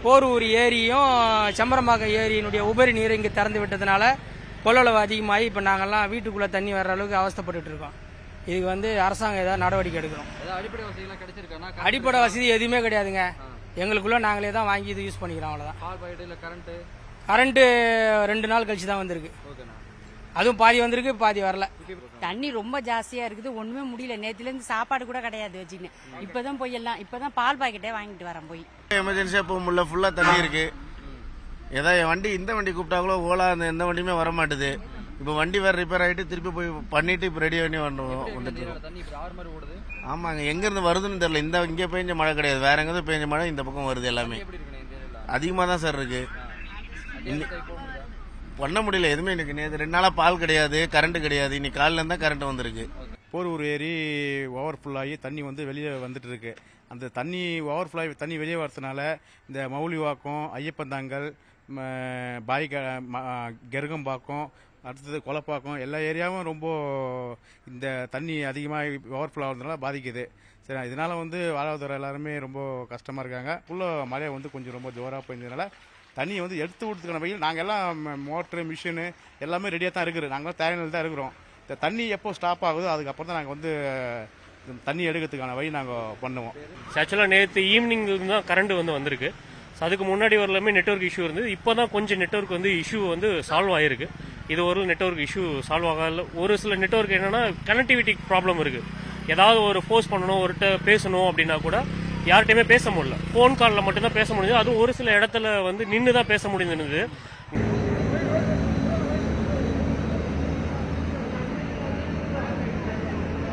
போரூர் ஏரியும் செம்பரம்பாக்கம் ஏரியினுடைய உபரி நீர் இங்கே திறந்து விட்டதுனால கொள்ளளவு அதிகமாகி இப்போ நாங்கள்லாம் வீட்டுக்குள்ளே தண்ணி வர்ற அளவுக்கு அவஸ்தைப்பட்டு இருக்கோம். இதுக்கு வந்து அரசாங்கம் ஏதாவது நடவடிக்கை எடுக்கணும். அடிப்படை வசதி எதுவுமே கிடையாதுங்க. எங்களுக்குள்ள நாங்களே தான் வாங்கி இது யூஸ் பண்ணிக்கிறோம், அவ்வளோதான். கரண்ட்டு 2 நாள் கழிச்சு தான் வந்திருக்கு. அதுவும் பாதி வந்திருக்கு, பாதி வரல. தண்ணி ரொம்ப ஜாஸ்தியா இருக்குது, ஒண்ணுமே முடியல. நேத்துல இருந்து சாப்பாடு கூட கிடையாது வச்சுன்னு. இப்பதான் போய் எல்லாம் இப்பதான் பால் பாக்கெட்டே வாங்கிட்டு வரேன் போய். எமர்ஜென்சியா போக முடியல, ஃபுல்லா தண்ணி இருக்கு. ஏதாவது வண்டி இந்த வண்டி கூப்பிட்டா கூட ஓலா அந்த எந்த வண்டியுமே வர மாட்டுது. இப்போ வண்டி வேற ரிப்பேர் ஆகிட்டு திருப்பி போய் பண்ணிட்டு இப்போ ரெடி பண்ணி வந்துட்டு. ஆமாங்க, எங்க இருந்து வருதுன்னு தெரியல. இங்கே பெஞ்ச மழை கிடையாது, வேற எங்கேருந்து பெஞ்ச மழை இந்த பக்கம் வருது. எல்லாமே அதிகமாக தான் சார் இருக்கு. பண்ண முடியல எதுவுமே. எனக்கு நேற்று 2 நாளா பால் கிடையாது, கரண்ட் கிடையாது. இன்னைக்கு காலையில இருந்தா கரண்ட் வந்திருக்கு. போரூர் ஏரி ஓவர் ஃபுல் ஆகி தண்ணி வந்து வெளியே வந்துட்டு இருக்கு. அந்த தண்ணி ஓவர் ஃபுல் ஆகி தண்ணி வெளியே வரதுனால இந்த மவுலிவாக்கம், ஐயப்பந்தாங்கல், கெருகம்பாக்கம், அடுத்தது கொலப்பாக்கம் எல்லா ஏரியாவும் ரொம்ப இந்த தண்ணி அதிகமாக ஓவர் ஃபுல் ஆகிறதுனால பாதிக்குது. சரி, இதனால வந்து வாழ்வாதாரம் எல்லாருமே ரொம்ப கஷ்டமா இருக்காங்க. ஃபுல்லா மழை வந்து கொஞ்சம் ரொம்ப ஜோராக போயிருந்ததுனால தண்ணியை வந்து எடுத்து விடுறதுக்கான வகையில் நாங்கள் எல்லாம் மோட்ரு மிஷினு எல்லாமே ரெடியாக தான் இருக்குது. நாங்களும் தயாரில் தான் இருக்கிறோம். இந்த தண்ணி எப்போ ஸ்டாப் ஆகுதோ அதுக்கப்புறம் தான் நாங்கள் வந்து தண்ணி எடுக்கிறதுக்கான வழி நாங்கள் பண்ணுவோம். ஆக்சுவலாக நேற்று ஈவினிங் தான் கரண்ட் வந்து வந்திருக்கு. அதுக்கு முன்னாடி வரலாமே நெட்வொர்க் இஷ்யூ இருந்தது. இப்போ தான் கொஞ்சம் நெட்வொர்க் வந்து இஷ்யூ வந்து சால்வ் ஆகிருக்கு. இது ஒரு நெட்வொர்க் இஷ்யூ சால்வ் ஆகல. ஒரு சில நெட்வொர்க் என்னன்னா கனெக்டிவிட்டி ப்ராப்ளம் இருக்கு. ஏதாவது ஒரு போஸ்ட் பண்ணணும், ஒருகிட்ட பேசணும் அப்படின்னா கூட யார்கிட்டயுமே பேச முடியல. ஃபோன் காலில் மட்டும்தான் பேச முடியுது. அதுவும் ஒரு சில இடத்துல வந்து நின்று தான் பேச முடிஞ்சிருந்தது.